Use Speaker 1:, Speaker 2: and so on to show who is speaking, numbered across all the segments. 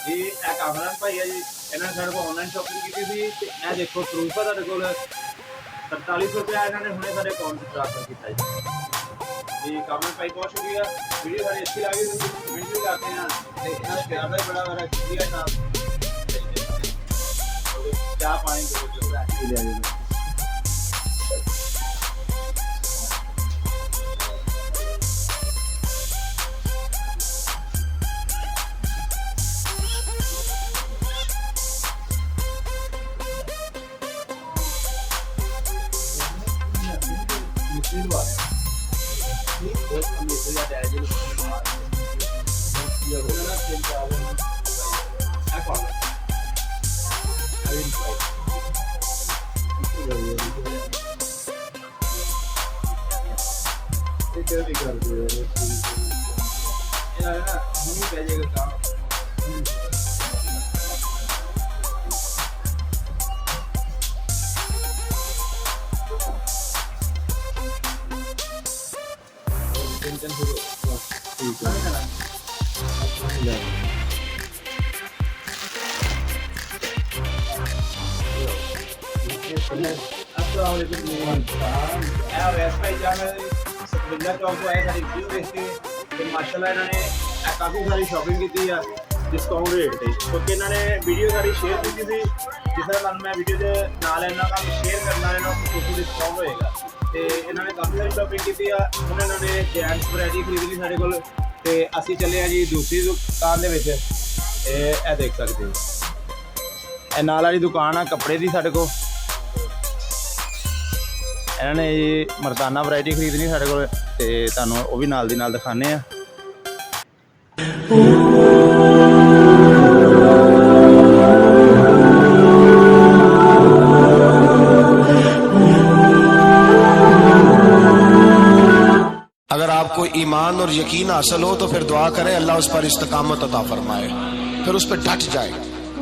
Speaker 1: ਜੀ ਇਹ ਕਾਮਰਾਨ ਭਾਈ ਹੈ ਜੀ, ਇਹਨਾਂ ਨੇ ਸਾਡੇ ਕੋਲ ਆਨਲਾਈਨ ਸ਼ਾਪਿੰਗ ਕੀਤੀ ਸੀ ਤੇ ਇਹ ਦੇਖੋ ਪ੍ਰੂਫ ਹੈ ਤੁਹਾਡੇ ਕੋਲ 4700 ਰੁਪਇਆ ਇਹਨਾਂ ਨੇ ਹੁਣੇ ਸਾਡੇ ਅਕਾਊਂਟ 'ਚ ਟ੍ਰਾਂਸਫਰ ਕੀਤਾ ਜੀ। ਕਾਮਰਾਨ ਭਾਈ ਬਹੁਤ ਸ਼ੁਕਰੀਆ, ਵੀਡੀਓ ਸਾਡੀ ਅੱਛੀ ਲੱਗੀ ਤੁਸੀਂ ਕਮੈਂਟ ਵੀ ਕਰਦੇ हैं ਤੇ ਇਹਨਾਂ ਦਾ ਪਿਆਰ ਦਾ ਬੜਾ ਬੜਾ ਸ਼ੁਕਰੀਆ ਸਾਹਿਬ। ਚਾਹ ਪਾਣੀ ਦੋ ਲੈ ਆਇਓ। माशाल्लाह इन्होंने काफ़ी सारी शॉपिंग की डिस्काउंट रेट से क्योंकि इन्होंने वीडियो सारी शेयर की थी जिस तरह मैं वीडियो के नाल इन्होंने काम शेयर करना है कुछ डिस्काउंट होएगा तो इन्होंने काफ़ी सारी शॉपिंग की हूँ इन्होंने जेंट्स वैरायटी खरीद ली साढ़े को असी चले हैं जी दूसरी दुकान के देख सकते हो नाल वाली दुकान है कपड़े की साढ़े को इन्होंने जी मर्दाना वैरायटी खरीदनी साढ़े को तुहानूं वो भी नाल दी नाल दिखाने हैं।
Speaker 2: अगर आपको ईमान और यकीन हासिल हो तो फिर दुआ करें अल्लाह उस पर इस्तकामत अता फरमाए, फिर उस पर डट जाए।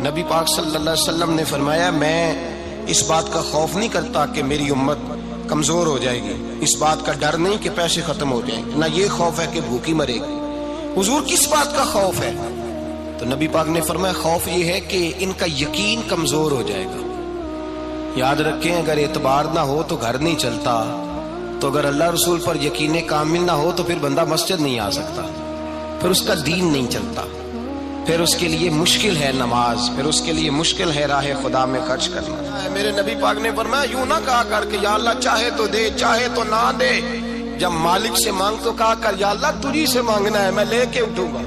Speaker 2: नबी पाक सल्लल्लाहु अलैहि वसल्लम ने फरमाया मैं इस बात का खौफ नहीं करता कि मेरी उम्मत कमजोर हो जाएगी, इस बात का डर नहीं कि पैसे खत्म हो जाएंगे, ना ये खौफ है कि भूखी मरेगी। हुजूर किस बात का खौफ है? तो नबी पाक ने फरमाया खौफ ये है कि इनका यकीन कमजोर हो जाएगा। याद रखें अगर एतबार ना हो तो घर नहीं चलता, तो अगर अल्लाह रसूल पर यकीन कामिल ना हो तो फिर बंदा मस्जिद नहीं आ सकता, फिर उसका दीन नहीं चलता, फिर उसके लिए मुश्किल है नमाज, फिर उसके लिए मुश्किल है राह खुदा में खर्च करना। मेरे नबी पाक ने फरमाया यूं ना कहा कर के या अल्लाह चाहे तो दे चाहे तो ना दे, जब मालिक से मांग तो कहा कर या अल्लाह तुझी से मांगना है मैं लेके उठूंगा,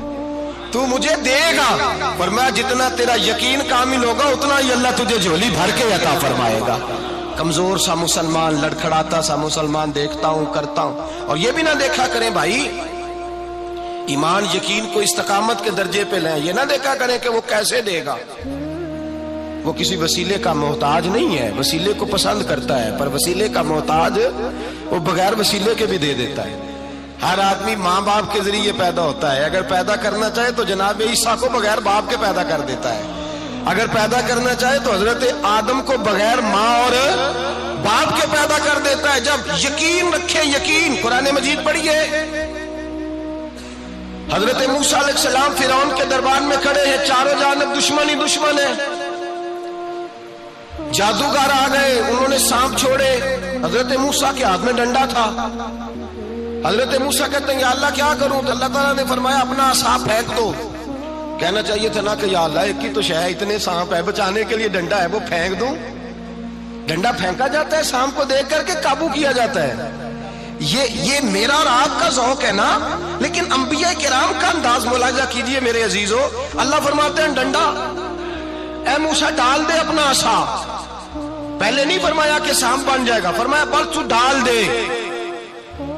Speaker 2: तू मुझे देगा। फरमाया जितना तेरा यकीन कामिल होगा उतना ही अल्लाह तुझे झोली भर के अता फरमाएगा। कमजोर सा मुसलमान, लड़खड़ाता सा मुसलमान देखता हूं करता हूं, और ये भी ना देखा करें भाई ईमान यकीन को इस्तकामत के दर्जे पे लें, ये ना देखा करें कि वो कैसे देगा, वो किसी वसीले का मोहताज नहीं है, वसीले को पसंद करता है, पर वसीले का मोहताज वो बगैर वसीले के भी दे देता है। हर आदमी माँ बाप के जरिए पैदा होता है, अगर पैदा करना चाहे तो जनाब ईसा को बगैर बाप के पैदा कर देता है, अगर पैदा करना चाहे तो हजरत आदम को बगैर माँ और बाप के पैदा कर देता है। जब यकीन रखें, यकीन कुरान मजीद पढ़िए, हजरत मूसा अलैहिस्सलाम फिरौन के दरबार में खड़े हैं, चारों जानब दुश्मन ही दुश्मन है, जादूगर आ गए, उन्होंने सांप छोड़े, हजरत मूसा के हाथ में डंडा था। हजरत मूसा कहते हैं या अल्लाह क्या करूं? तो अल्लाह ताला ने फरमाया अपना सांप फेंक दो। कहना चाहिए था ना कि या अल्लाह एक ही तो शय, इतने सांप है, बचाने के लिए डंडा है वो फेंक दूं। डंडा फेंका जाता है, सांप को देख करके काबू किया जाता है। ये मेरा और आपका ज़ौक़ है ना, लेकिन अंबिया किराम का अंदाज मुलाजा कीजिए मेरे अजीजों। अल्लाह फरमाते हैं डंडा, ऐ मूसा डाल दे अपना आसा। पहले नहीं फरमाया कि सांप बन जाएगा, फरमाया बस तू डाल दे।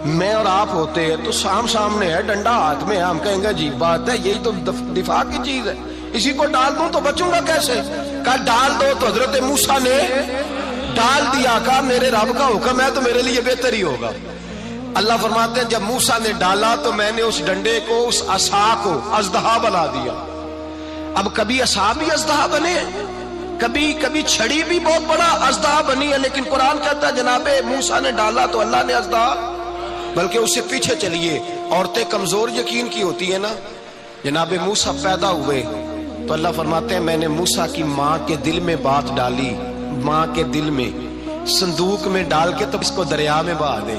Speaker 2: मैं और आप होते हैं तो सांप सामने है, डंडा हाथ में है, हम कहेंगे अजीब बात है, यही तो दिफा की चीज है, इसी को डाल दूं तो बचूंगा कैसे? कहा डाल दो, तो हजरत मूसा ने डाल दिया, कहा मेरे रब का हुक्म है तो मेरे लिए बेहतर ही होगा। अल्लाह फरमाते हैं जब मूसा ने डाला तो मैंने उस डंडे को, उस असा को अजदहा बना दिया। अब कभी असा भी अजदहा बने, कभी छड़ी भी बहुत बड़ा अजदहा बनी है, लेकिन कुरान कहता है जनाबे मूसा ने डाला तो अल्लाह ने अजदहा, बल्कि उससे पीछे चलिए, औरतें कमजोर यकीन की होती है ना। जनाबे मूसा पैदा हुए, تو اللہ فرماتے ہیں میں نے موسیٰ کی ماں کے دل میں بات ڈالی، ماں کے دل میں صندوق میں ڈال کے تو اس کو دریا میں بہا دے۔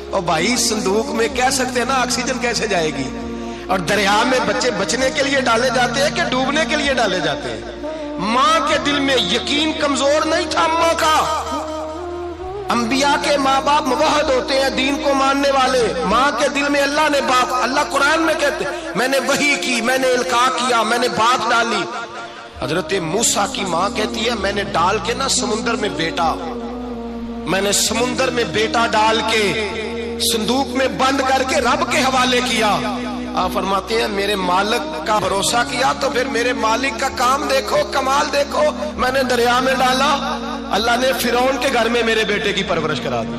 Speaker 2: اور بھائی صندوق میں کہہ سکتے ہیں نا آکسیجن کیسے جائے گی، اور دریا میں بچے بچنے کے لیے ڈالے جاتے ہیں کہ ڈوبنے کے لیے ڈالے جاتے ہیں؟ ماں کے دل میں یقین کمزور نہیں تھا ماں کا۔ انبیاء کے ماں باپ موحد ہوتے ہیں، دین کو ماننے والے۔ ماں کے دل میں اللہ نے بات، اللہ قرآن میں کہتے میں نے وحی کی، میں نے القاء کیا، میں نے بات ڈالی۔ حضرت موسیٰ کی ماں کہتی ہے میں نے ڈال کے نا سمندر میں بیٹا، میں نے سمندر میں بیٹا ڈال کے صندوق میں بند کر کے رب کے حوالے کیا۔ آپ فرماتے ہیں میرے مالک کا بھروسہ کیا تو پھر میرے مالک کا کام دیکھو، کمال دیکھو۔ میں نے دریا میں ڈالا، اللہ نے فرعون کے گھر میں میرے بیٹے کی پرورش کرا دی۔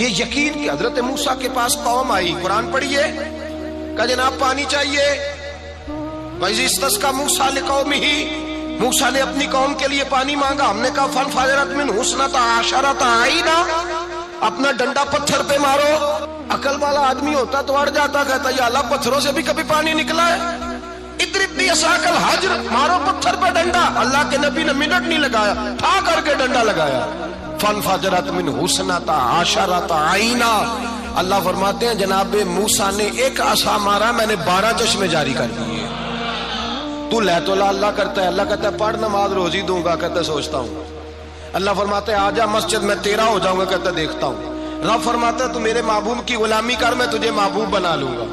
Speaker 2: یہ یقین کہ حضرت موسیٰ کے پاس قوم آئی، قرآن پڑھیے، کہا جناب پانی چاہیے۔ وَإِذِ اسْتَسْقَىٰ مُوسَىٰ لِقَوْمِهِ، موسیٰ نے اپنی قوم کے لیے پانی مانگا۔ ہم نے کہا فَانْفَجَرَتْ مِنْهُ اثْنَتَا عَشَرَةَ عَيْنًا، اپنا ڈنڈا پتھر پہ مارو۔ عقل والا آدمی ہوتا تو اڑ جاتا، کہتا یا اللہ پتھروں سے بھی کبھی پانی نکلا ہے؟ اضرب بعصاک الحجر، مارو پتھر پہ ڈنڈا۔ اللہ کے نبی نے منٹ نہیں لگایا، ٹھا کر کے ڈنڈا لگایا۔ فَانْفَجَرَتْ مِنْهُ اثْنَتَا عَشَرَةَ عَيْنًا، اللہ فرماتے ہیں جناب موسیٰ نے ایک عصا مارا، میں نے 12 چشمے جاری کر دیے۔ تو لے تو اللہ کرتا ہے، اللہ کہتا ہے پڑھ نماز روزی دوں گا، کہتا ہے سوچتا ہوں۔ اللہ فرماتا ہے آجا مسجد میں تیرا ہو جاؤں گا، کہتا ہے دیکھتا ہوں۔ رب فرماتا ہے تو میرے محبوب کی غلامی کر، میں تجھے محبوب بنا لوں گا۔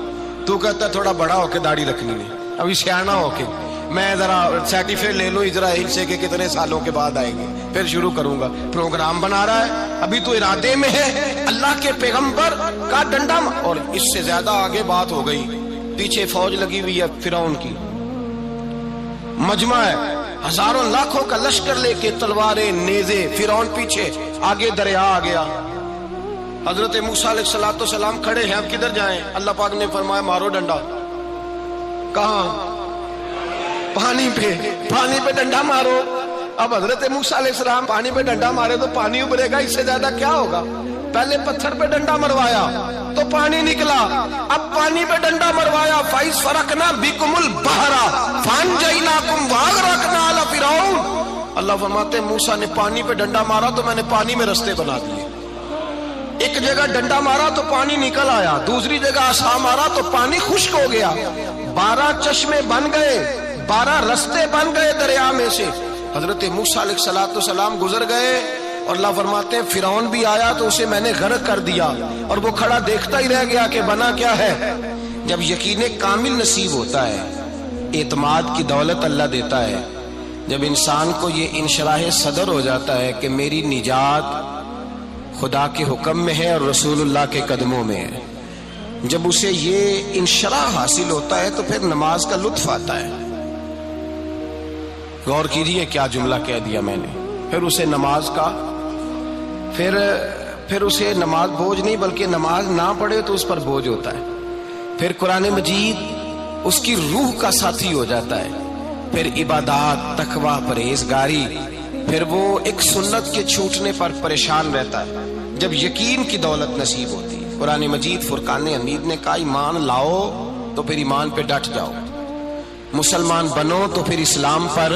Speaker 2: تو کہتا ہے تھوڑا بڑا ہو کے داڑھی رکھنی ہے، ابھی سیانا ہو کے میں ذرا سرٹیفکیٹ لے لوں اسرائیل سے کہ کتنے سالوں کے بعد آئیں گے، پھر شروع کروں گا۔ پروگرام بنا رہا ہے، ابھی تو ارادے میں ہے اللہ کے پیغمبر کا ڈنڈا۔ اور اس سے زیادہ آگے بات ہو گئی، پیچھے فوج لگی ہوئی ہے فرعون کی، مجمع ہے، ہزاروں لاکھوں کا لشکر لے کے، تلواریں نیزے، فرعون پیچھے، آگے دریا آ گیا۔ حضرت موسیٰ علیہ السلام کھڑے ہیں، اب کدھر جائیں؟ اللہ پاک نے فرمایا مارو ڈنڈا۔ کہاں؟ پانی پہ، پانی پہ ڈنڈا مارو۔ اب حضرت موسیٰ علیہ السلام پانی پہ ڈنڈا مارے تو پانی ابھرے گا، اس سے زیادہ کیا ہوگا؟ پہلے پتھر پہ ڈنڈا مروایا تو پانی نکلا، اب پانی پہ ڈنڈا مروایا۔ فَإِذْ فَرَقْنَا بِكُمُ الْبَحْرَ فَأَنْجَيْنَاكُمْ وَأَغْرَقْنَا آلَ فِرْعَوْنَ، اللہ فرماتے ہیں موسیٰ نے پانی پہ ڈنڈا مارا تو میں نے پانی میں رستے بنا دیے۔ ایک جگہ ڈنڈا مارا تو پانی نکل آیا، دوسری جگہ عصا مارا تو پانی خشک ہو گیا۔ 12 چشمے بن گئے، 12 رستے بن گئے دریا میں سے۔ حضرت موسیٰ علیہ السلام گزر گئے اور اللہ فرماتے ہیں فرعون بھی آیا تو اسے میں نے غرق کر دیا، اور وہ کھڑا دیکھتا ہی رہ گیا کہ بنا کیا ہے۔ جب یقین کامل نصیب ہوتا ہے، اعتماد کی دولت اللہ دیتا ہے، جب انسان کو یہ انشراح صدر ہو جاتا ہے کہ میری نجات خدا کے حکم میں ہے اور رسول اللہ کے قدموں میں ہے، جب اسے یہ انشراح حاصل ہوتا ہے تو پھر نماز کا لطف آتا ہے۔ غور کیجیے کیا جملہ کہہ دیا میں نے۔ پھر اسے نماز کا پھر اسے نماز بوجھ نہیں، بلکہ نماز نہ پڑھے تو اس پر بوجھ ہوتا ہے۔ پھر قرآن مجید اس کی روح کا ساتھی ہو جاتا ہے، پھر عبادات، تقوی، پرہیزگاری، پھر وہ ایک سنت کے چھوٹنے پر پریشان رہتا ہے جب یقین کی دولت نصیب ہوتی ہے۔ قرآن مجید فرقان حمید نے کہا ایمان لاؤ تو پھر ایمان پہ ڈٹ جاؤ، مسلمان بنو تو پھر اسلام پر۔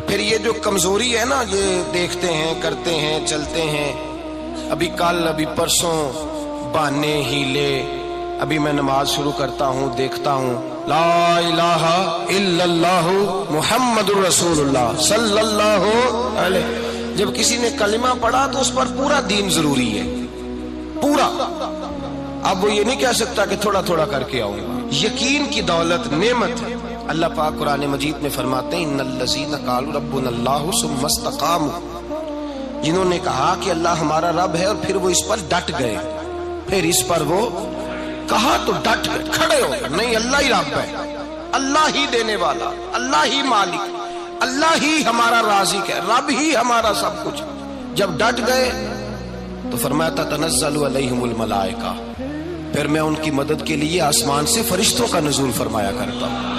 Speaker 2: پھر یہ جو کمزوری ہے نا، یہ دیکھتے ہیں، کرتے ہیں، چلتے ہیں، ابھی کل، ابھی پرسوں، بہانے، ہیلے، ابھی میں نماز شروع کرتا ہوں، دیکھتا ہوں لا الہ الا اللہ محمد الرسول اللہ صلی اللہ علیہ۔ جب کسی نے کلمہ پڑھا تو اس پر پورا دین ضروری ہے، پورا۔ اب وہ یہ نہیں کہہ سکتا کہ تھوڑا تھوڑا کر کے آؤں گا۔ یقین کی دولت نعمت ہے۔ اللہ پاک قرآن مجید میں فرماتے ہیں ان الذین قالوا ربنا اللہ ثم استقاموا، جنہوں نے کہا کہ اللہ ہمارا رب ہے اور پھر وہ اس پر ڈٹ گئے، پھر اس پر وہ کہا تو ڈٹ گئے، کھڑے ہو گئے، نہیں اللہ ہی رب ہے، اللہ ہی دینے والا، اللہ ہی مالک، اللہ ہی ہمارا رازق ہے، رب ہی ہمارا سب کچھ۔ جب ڈٹ گئے تو فرمایا تتنزل علیہم الملائکہ، پھر میں ان کی مدد کے لیے آسمان سے فرشتوں کا نزول فرمایا کرتا ہوں۔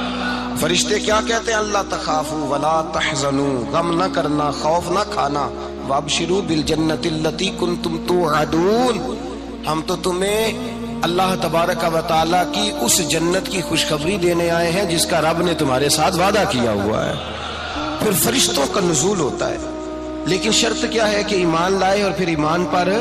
Speaker 2: فرشتے کیا کہتے ہیں؟ اللہ تخافوا ولا تحزنوا، غم نہ کرنا، خوف نہ کھانا، وابشروا بالجنۃ التی کنتم توعدون، ہم تو تمہیں अल्लाह तबारक व तआला की उस जन्नत की खुशखबरी देने आए हैं जिसका रब ने तुम्हारे साथ वादा किया हुआ है। फिर फरिश्तों का नुज़ूल होता है, लेकिन शर्त क्या है कि ईमान लाए और फिर ईमान पर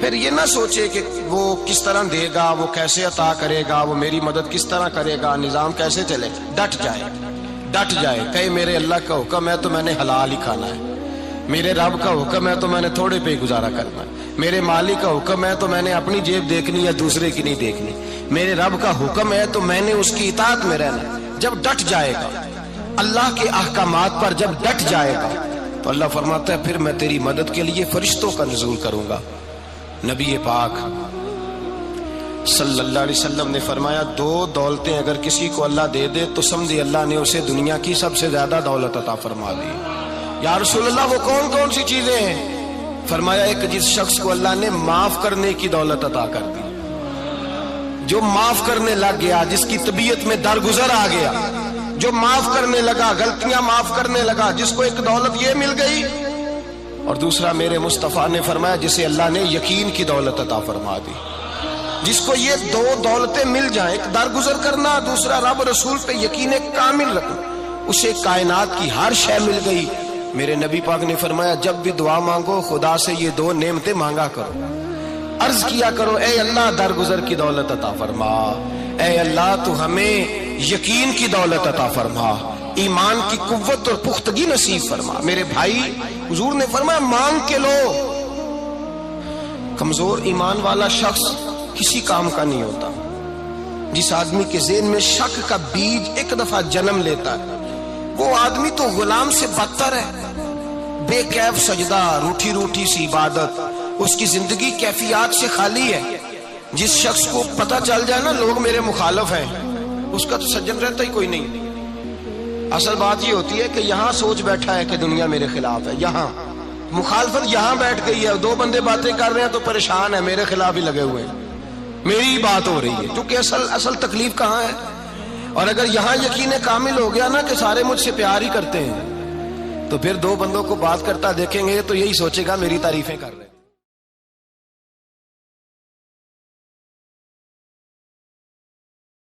Speaker 2: फिर ये ना सोचे कि वो किस तरह देगा, वो कैसे अता करेगा, वो मेरी मदद किस तरह करेगा, निज़ाम कैसे चले। डट जाए कहे मेरे अल्लाह का हुक्म है तो मैंने हलाल ही खाना है, मेरे रब का हुक्म है तो मैंने थोड़े पे गुजारा करना है, मेरे मालिक का हुक्म है तो मैंने अपनी जेब देखनी या दूसरे की नहीं देखनी, मेरे रब का हुक्म है तो मैंने उसकी इताअत में रहना। जब डट जाएगा अल्लाह के अहकामात पर, जब डट जाएगा तो अल्लाह फरमाता है फिर मैं तेरी मदद के लिए फरिश्तों का नुज़ूल करूंगा। नबी पाक सल्लल्लाहु अलैहि वसल्लम ने फरमाया, दो दौलतें अगर किसी को अल्लाह दे दे तो समझे अल्लाह ने उसे दुनिया की सबसे ज्यादा दौलत अता फरमा दी। या रसूलल्लाह वो कौन कौन सी चीजें हैं? फरमाया एक जिस शख्स को अल्लाह ने माफ करने की दौलत अता कर दी, जो माफ करने लग गया, जिसकी तबीयत में दरगुजर आ गया, जो माफ करने लगा, गलतियां माफ करने लगा, जिसको एक दौलत ये मिल गई। और दूसरा मेरे मुस्तफा ने फरमाया जिसे अल्लाह ने यकीन की दौलत अता फरमा दी। जिसको ये दो दौलतें मिल जाएं, एक दरगुजर करना, दूसरा रब रसूल पे यकीन कामिल रखना, उसे कायनात की हर शय मिल गई। मेरे नबी पाक ने फरमाया जब भी दुआ मांगो खुदा से ये दो नेमतें मांगा करो, अर्ज किया करो ए अल्लाह दरगुजर की दौलत अता फरमा, ए अल्लाह तू हमें यकीन की दौलत अता फरमा, ईमान की कुव्वत और पुख्तगी नसीब फरमा। मेरे भाई हुजूर ने फरमाया मांग के लो। कमजोर ईमान वाला शख्स किसी काम का नहीं होता। जिस आदमी के ज़हन में शक का बीज एक दफा जन्म लेता है वो आदमी तो गुलाम से बदतर है। बेकैफ सजदा, रूठी रूठी सी इबादत, उसकी जिंदगी कैफियत से खाली है। जिस शख्स को पता चल जाए ना लोग मेरे मुखालिफ हैं, उसका तो सज्जन रहता ही कोई नहीं। असल बात ये होती है कि यहाँ सोच बैठा है कि दुनिया मेरे खिलाफ है, यहाँ मुखालफत यहाँ बैठ गई है, दो बंदे बातें कर रहे हैं तो परेशान है, मेरे खिलाफ ही लगे हुए हैं, मेरी ही बात हो रही है, क्योंकि असल तकलीफ कहाँ है। और अगर यहाँ यकीन कामिल हो गया ना कि सारे मुझसे प्यार ही करते हैं, तो फिर दो बंदों को बात करता देखेंगे तो यही सोचेगा मेरी तारीफें कर रहे हैं।